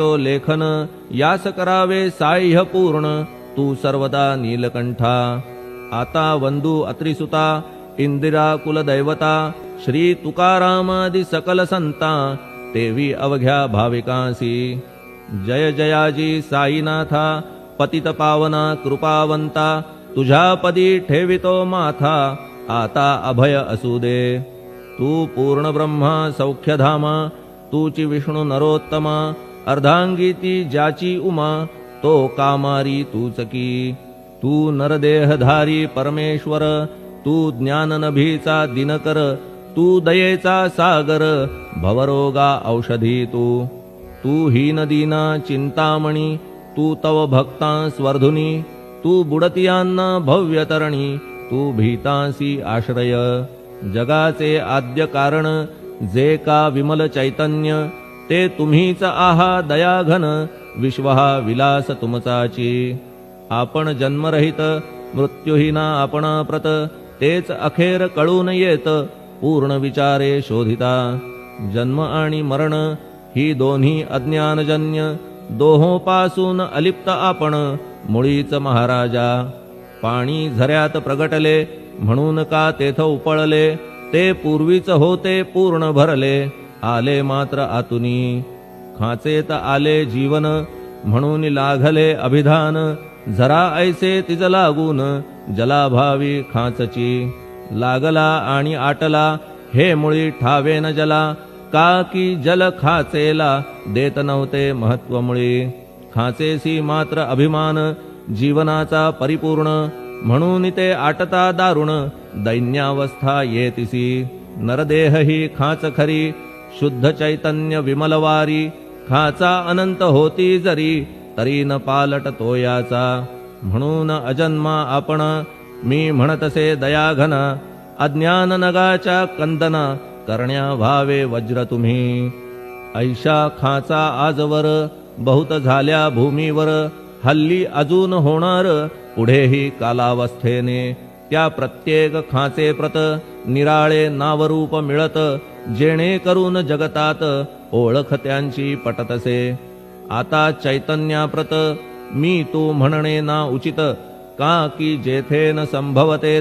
तो लेखन यास करावे साह्य पूर्ण तू सर्वदा नीलकंठा आता वंदू अत्रिसुता इंदिरा कुलदैवता श्री तुकारामादि सकल संता तेवी अवघ्या भाविकांसी जय जयाजी साईनाथा पतित पावना कृपावंता तुझ्या पदी ठेवितो माथा आता अभय असू दे तू पूर्ण ब्रह्मा सौख्यधामा तूची विष्णू नरोत्तमा अर्धांगीती ज्याची उमा तो कामारी तूच की तू नरदेहधारी परमेश्वर तू ज्ञाननभीचा दिनकर तू दयेचा सागर भवरोगा औषधी तू हीनदीना चिंतामणी तू तव भक्तां स्वर्धुनी तू बुडतियांना भव्यतरणी तू भीतांसी आश्रय जगाचे आद्य कारण जे का विमल चैतन्य ते तुम्हीच आहा दयाघन विश्वहा विलास तुमचाची आपण जन्मरहित मृत्युहीना आपणा प्रत तेच अखेर कळून येत पूर्ण विचारे शोधिता जन्म आणि मरण ही दोन्ही अज्ञानजन्य दोहोपासून अलिप्त आपण मुळीच महाराजा पाणी झऱ्यात प्रगटले म्हणून का तेथ उपळले ते पूर्वीच होते पूर्ण भरले आले मात्र आतुनी खाचेत आले जीवन म्हणून लागले अभिधान जरा ऐसे तिज लागून जलाभावी खाचची लागला आणि आटला हे मुळी ठावे न जला का की जल खाचेला देत नव्हते महत्व मुळी खाचेसी मात्र अभिमान जीवनाचा परिपूर्ण म्हणून ते आटता दारुण दैन्यावस्था येतिसी नरदेह ही खाच खरी शुद्ध चैतन्य विमलवारी खाचा अनंत होती जरी तरी न पालट तो याचा म्हणून अजन्मा आपण मी म्हणतसे दयाघन अज्ञान नगाच्या कंदना करण्या भावे वज्र तुम्ही ऐशा खाचा आजवर बहुत झाल्या भूमीवर हल्ली अजून होणार पुढेही कालावस्थेने त्या प्रत्येक खाचे प्रत निराळे नावरूप मिळत जेणे करून जगतात ओळख त्यांची पटतसे आता चैतन्याप्रत मी तू म्हणणे ना उचित का की जेथे न संभवते